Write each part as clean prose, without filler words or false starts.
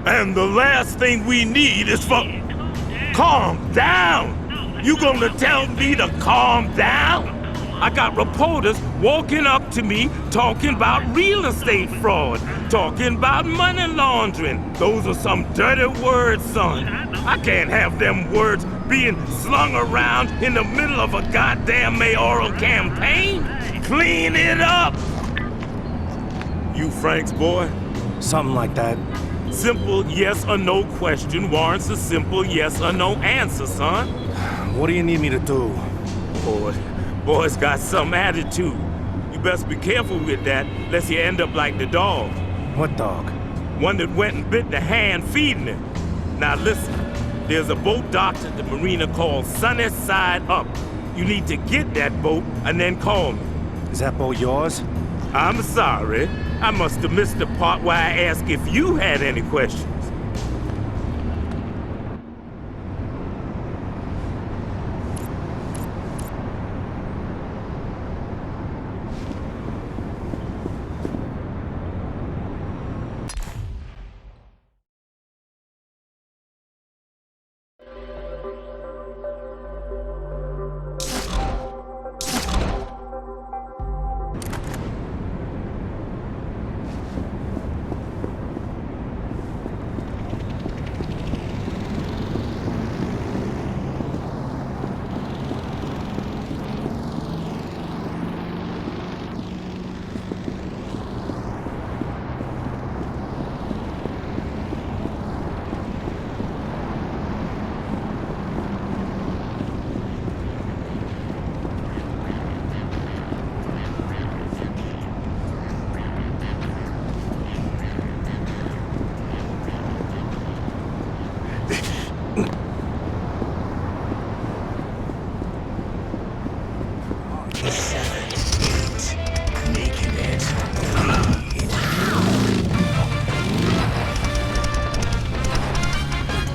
And the last thing we need is for... Calm down! You gonna tell me to calm down? I got reporters walking up to me talking about real estate fraud, talking about money laundering. Those are some dirty words, son. I can't have them words being slung around in the middle of a goddamn mayoral campaign. Clean it up! You Frank's boy? Something like that. Simple yes or no question warrants a simple yes or no answer, son. What do you need me to do? Boy's got some attitude. You best be careful with that, lest you end up like the dog. What dog? One that went and bit the hand feeding him. Now listen, there's a boat docked at the marina called Sunny Side Up. You need to get that boat and then call me. Is that boat yours? I'm sorry. I must have missed the part where I asked if you had any questions.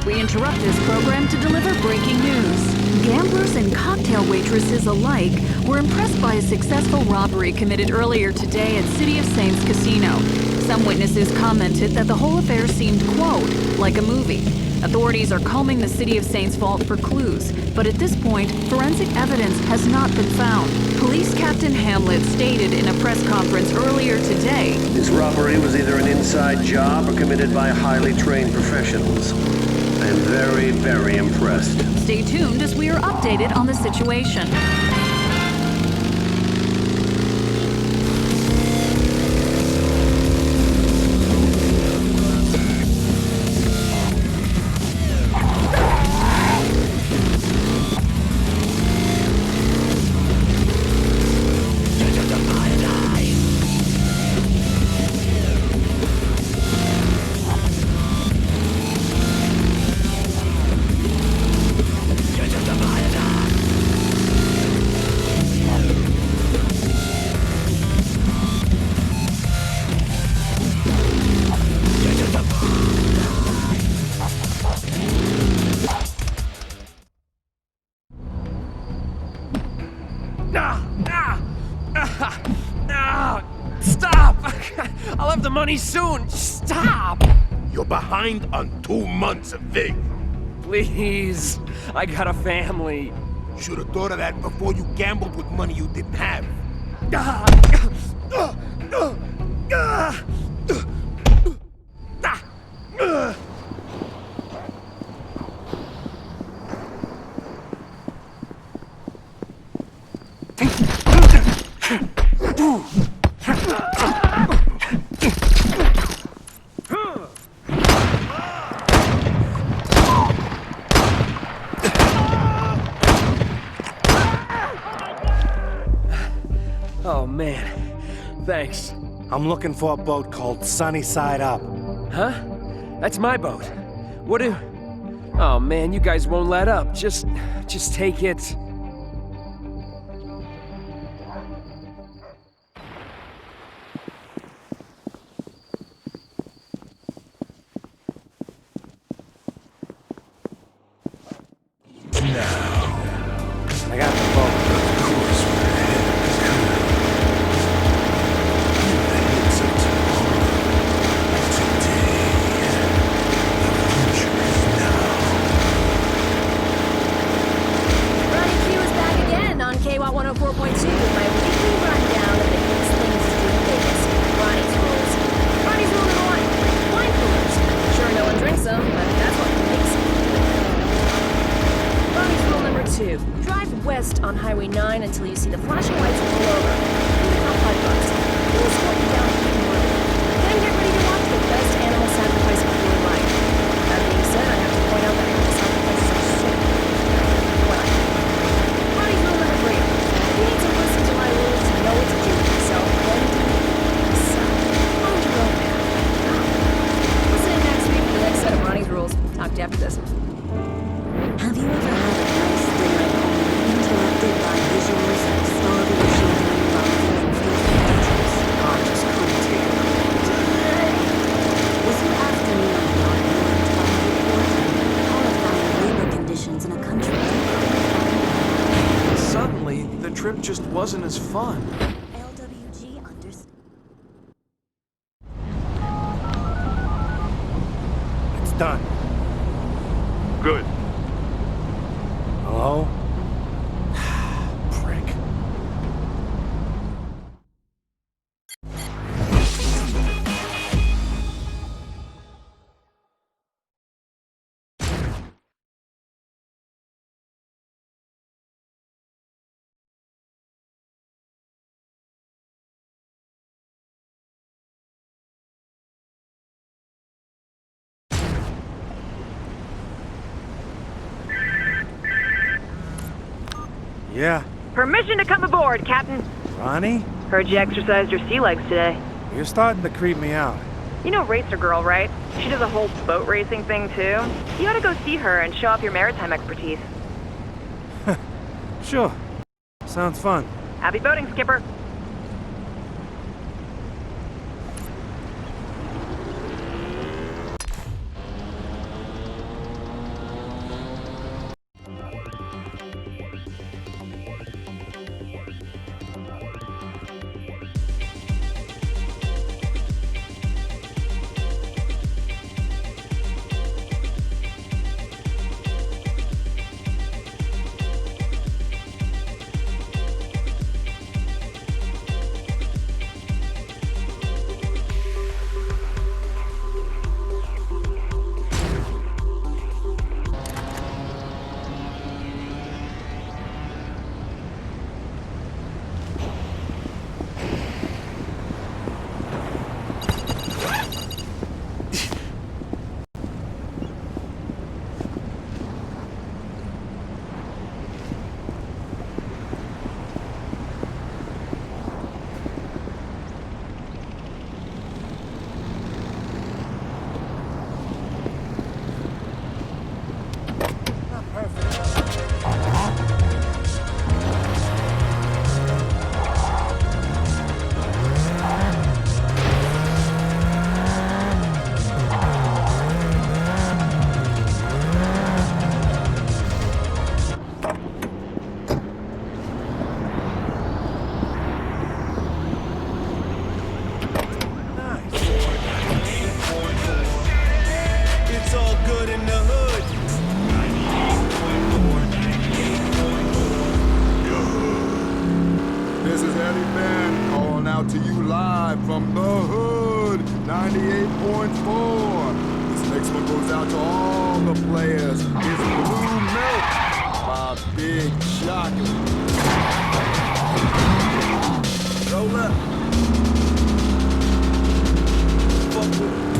We interrupt this program to deliver breaking news. Gamblers and cocktail waitresses alike were impressed by a successful robbery committed earlier today at City of Saints Casino. Some witnesses commented that the whole affair seemed, quote, like a movie. Authorities are combing the City of Saints vault for clues, but at this point, forensic evidence has not been found. Police Captain Hamlet stated in a press conference earlier today, "This robbery was either an inside job or committed by highly trained professionals. I am very, very impressed." Stay tuned as we are updated on the situation. Stop! I'll have the money soon. Stop! You're behind on 2 months of VIG. Please. I got a family. Should have thought of that before you gambled with money you didn't have. Oh, man. Thanks. I'm looking for a boat called Sunny Side Up. Huh? That's my boat. What do... Oh, man, you guys won't let up. Just take it. I got the boat. on Highway 9 until you see the flashing lights pull over. About $5. We'll escort you down to Eden Road. Then get ready to watch the best animal sacrifice of your life. That being said, I have to point out that animal sacrifices are so well. Party rule number 3. You need to listen to my rules to know what to do with yourself. Then do yourself. Find your own path. Listen in next week for the next set of Ronnie's rules. Talk to you after this. Have you ever had a nice dinner interrupted by visuals of starving children laughing in filthy bedrooms? I just couldn't take it. Was your afternoon not ruined by a report on horrifying labor conditions in a country? Suddenly, the trip just wasn't as fun. LWG understands. It's done. Good. Hello? Prick. Yeah, Permission to come aboard, Captain. Ronnie? Heard you exercised your sea legs today. You're starting to creep me out. You know Racer Girl, right? She does a whole boat racing thing, too. You ought to go see her and show off your maritime expertise. Sure. Sounds fun. Happy boating, Skipper. To you live from the hood, 98.4. This next one goes out to all the players. It's Blue Milk by Big Chocolate. Roll up. Fuck with it.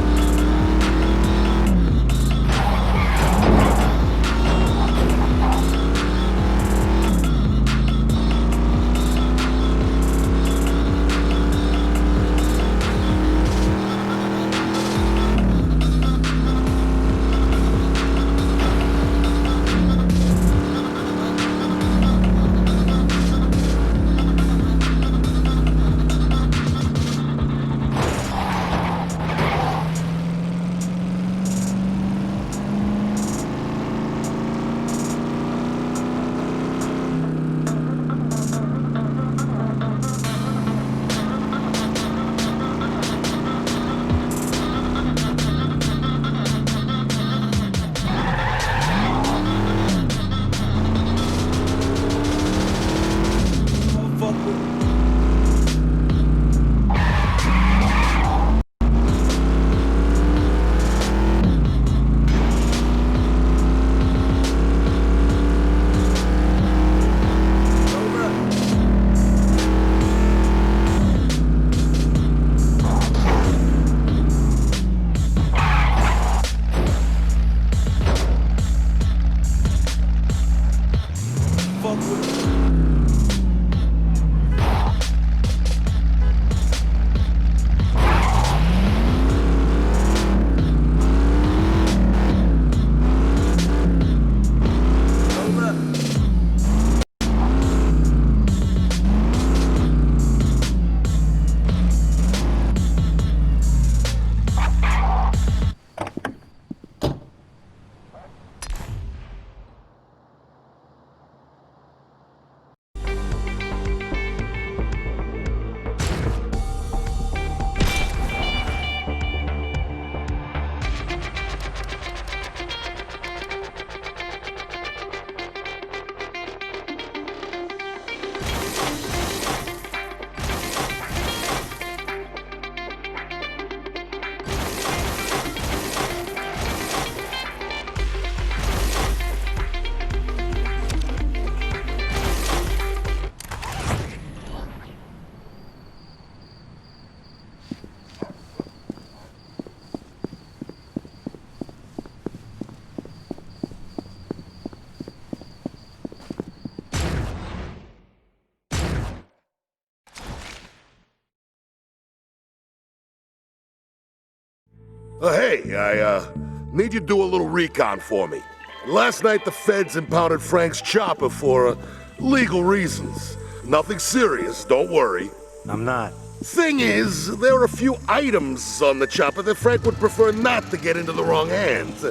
Hey, I need you to do a little recon for me. Last night the feds impounded Frank's chopper for legal reasons. Nothing serious, don't worry. I'm not. Thing is, there are a few items on the chopper that Frank would prefer not to get into the wrong hands.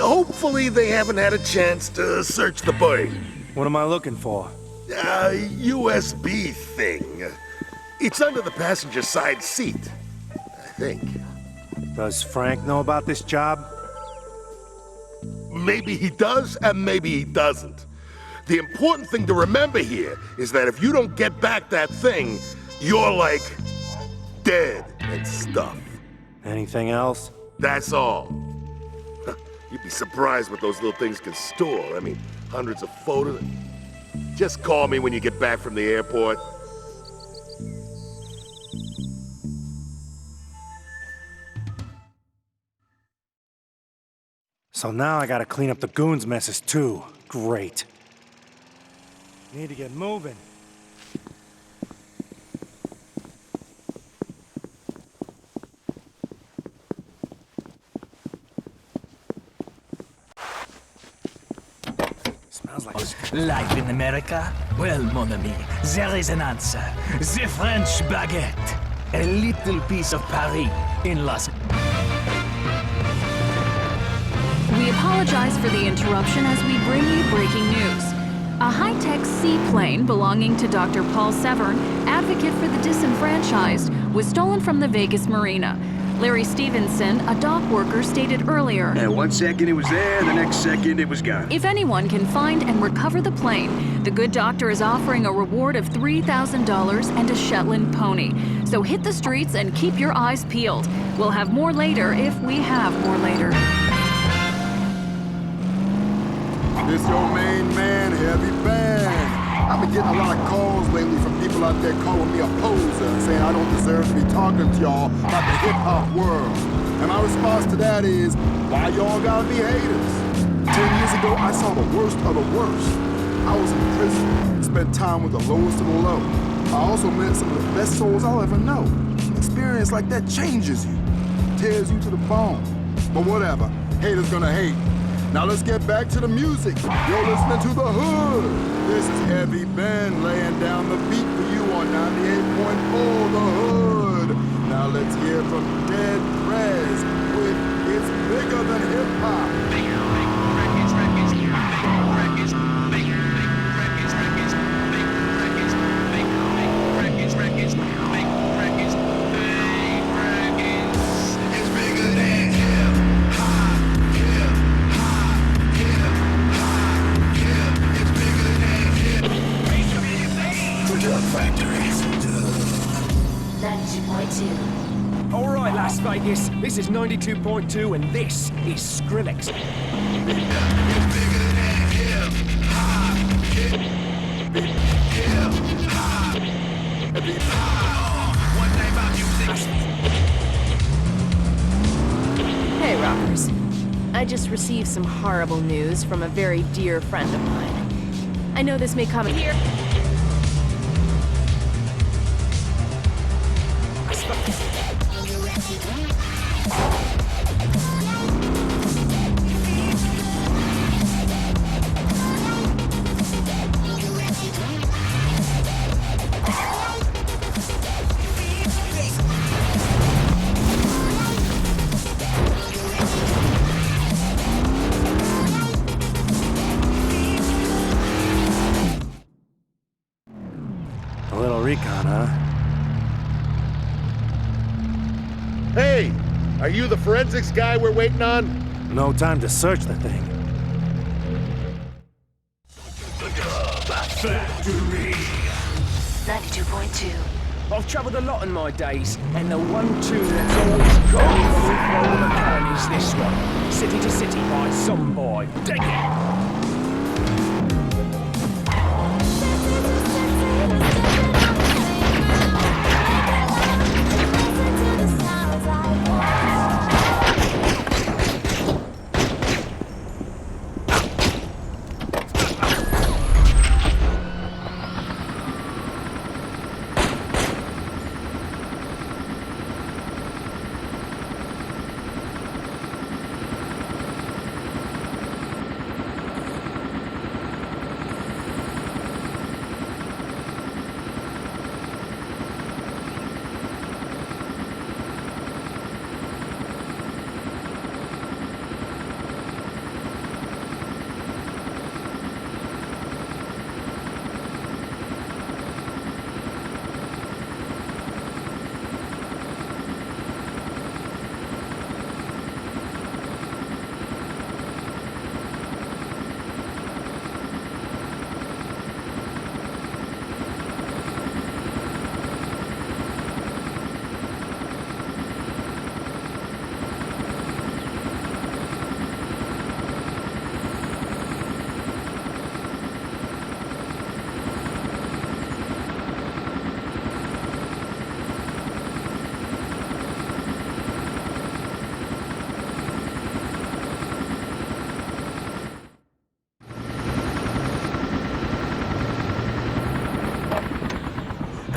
Hopefully they haven't had a chance to search the bird. What am I looking for? USB thing. It's under the passenger side seat, I think. Does Frank know about this job? Maybe he does, and maybe he doesn't. The important thing to remember here is that if you don't get back that thing, you're like dead and stuff. Anything else? That's all. You'd be surprised what those little things can store. I mean, hundreds of photos. Just call me when you get back from the airport. So now I gotta clean up the goons' messes too. Great. Need to get moving. Smells like... Life in America? Well, mon ami, there is an answer. The French baguette. A little piece of Paris in Los... We apologize for the interruption as we bring you breaking news. A high-tech seaplane belonging to Dr. Paul Severn, advocate for the disenfranchised, was stolen from the Vegas marina. Larry Stevenson, a dock worker, stated earlier, And 1 second it was there, the next second it was gone. if anyone can find and recover the plane, the good doctor is offering a reward of $3,000 and a Shetland pony. So hit the streets and keep your eyes peeled. We'll have more later if we have more later. This your main man, Heavy Band. I've been getting a lot of calls lately from people out there calling me a poser, saying I don't deserve to be talking to y'all about the hip-hop world. And my response to that is, why y'all gotta be haters? 10 years ago, I saw the worst of the worst. I was in prison, spent time with the lowest of the low. I also met some of the best souls I'll ever know. An experience like that changes you, tears you to the bone. But whatever, haters gonna hate. Now let's get back to the music. You're listening to The Hood. This is Heavy Ben laying down the beat for you on 98.4 The Hood. Now let's hear from Dead Prez with It's Bigger Than Hip Hop. All right, Las Vegas. This is 92.2, and this is Skrillex. Hey, rockers. I just received some horrible news from a very dear friend of mine. I know this may come in here. A little recon, huh? Hey, are you the forensics guy we're waiting on? No time to search the thing. Factory. 92.2. I've travelled a lot in my days, and the one tune that's always got me through all the can is this one. City to City by some boy. Dig it!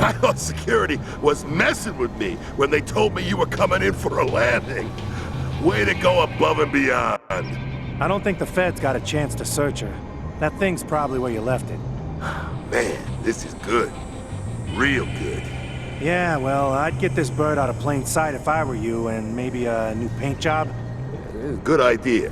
I thought security was messing with me when they told me you were coming in for a landing. Way to go above and beyond. I don't think the feds got a chance to search her. That thing's probably where you left it. Man, this is good. Real good. Yeah, well, I'd get this bird out of plain sight if I were you, and maybe a new paint job. Good idea.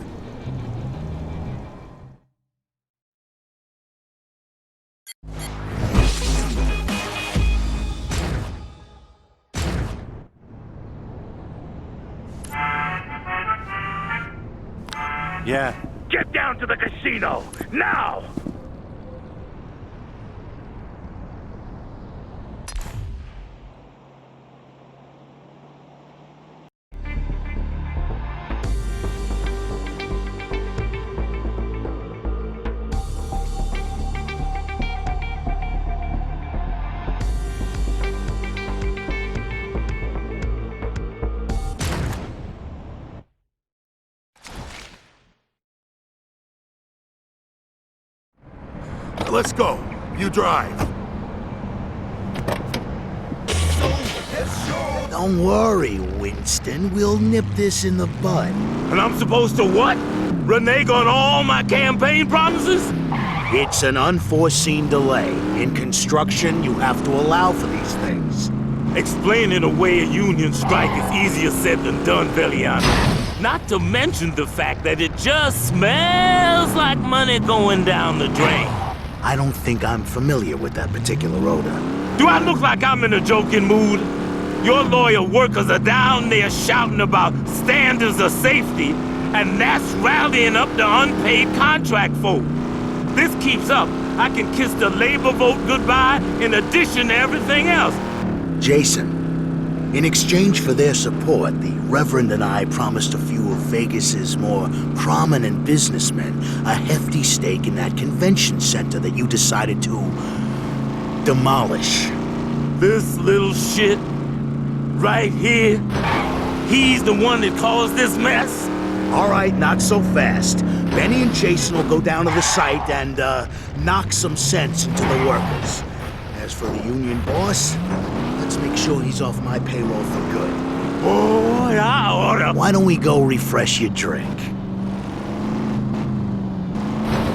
Yeah. Get down to the casino, now! Let's go. You drive. Don't worry, Winston. We'll nip this in the bud. And I'm supposed to what? Renege on all my campaign promises? It's an unforeseen delay. In construction, you have to allow for these things. Explaining away a union strike is easier said than done, Veliano. Not to mention the fact that it just smells like money going down the drain. I don't think I'm familiar with that particular odor. Do I look like I'm in a joking mood? Your lawyer workers are down there shouting about standards of safety, and that's rallying up the unpaid contract folk. This keeps up, I can kiss the labor vote goodbye in addition to everything else. Jason, in exchange for their support, the Reverend and I promised a few of Vegas's more prominent businessmen a hefty stake in that convention center that you decided to demolish. This little shit right here, he's the one that caused this mess? All right, not so fast. Benny and Jason will go down to the site and knock some sense into the workers. As for the union boss, let's make sure he's off my payroll for good. Boy, I oughta... Why don't we go refresh your drink?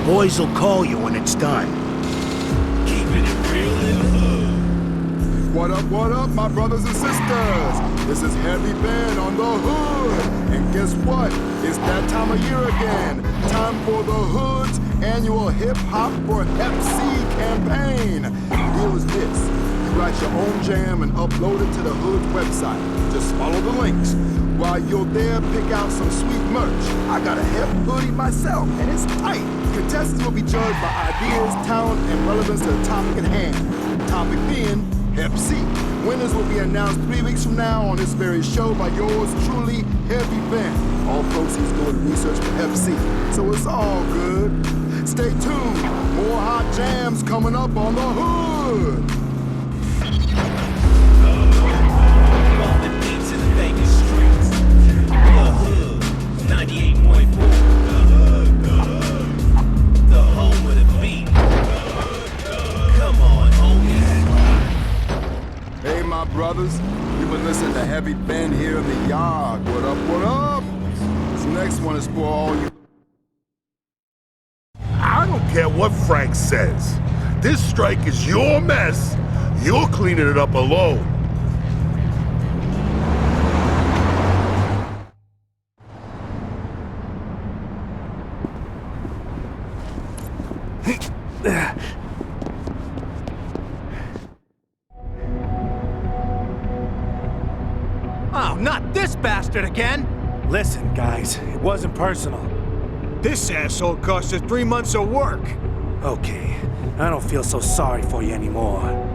Boys will call you when it's done. Keeping it real in the hood. What up, my brothers and sisters? This is Heavy Ben on the Hood. And guess what? It's that time of year again. Time for the Hood's annual Hip Hop for Hep C campaign. The deal is this. You write your own jam and upload it to the Hood's website. Just follow the links. While you're there, pick out some sweet merch. I got a hip hoodie myself, and it's tight. Contestants will be judged by ideas, talent, and relevance to the topic at hand. Topic being Hep C. Winners will be announced 3 weeks from now on this very show by yours truly, Heavy Ben. All proceeds go to research for Hep C, so it's all good. Stay tuned. More hot jams coming up on the Hood. Hey, my brothers, you've been listening to Heavy Ben here in the yard. What up, what up? This next one is for all you... I don't care what Frank says. This strike is your mess. You're cleaning it up alone. Oh, not this bastard again! Listen, guys, it wasn't personal. This asshole cost us 3 months of work! Okay, I don't feel so sorry for you anymore.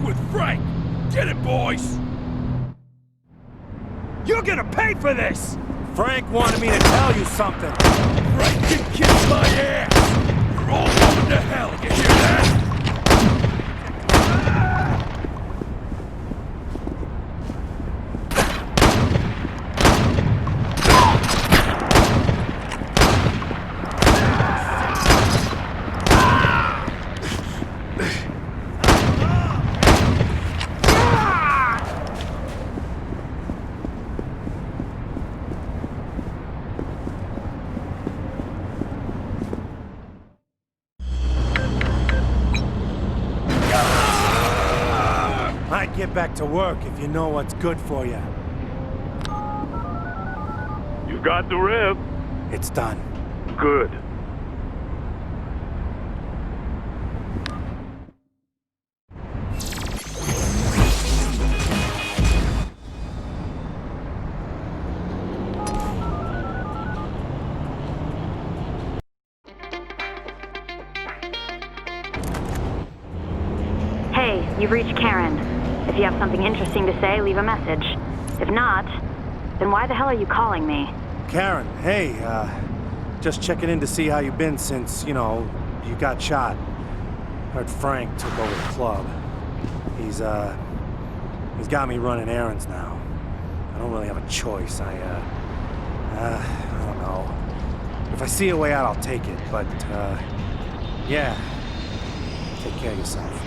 with Frank! Get it, boys! You're gonna pay for this! Frank wanted me to tell you something. Frank can kiss my ass! We're all going to hell, you hear that? I'd get back to work if you know what's good for you. You got the rev. It's done. Good. Hey, you've reached Karen. If you have something interesting to say, leave a message. If not, then why the hell are you calling me? Karen, hey, just checking in to see how you've been since, you know, you got shot. Heard Frank took over the club. He's got me running errands now. I don't really have a choice. I don't know. If I see a way out, I'll take it, but, yeah. Take care of yourself.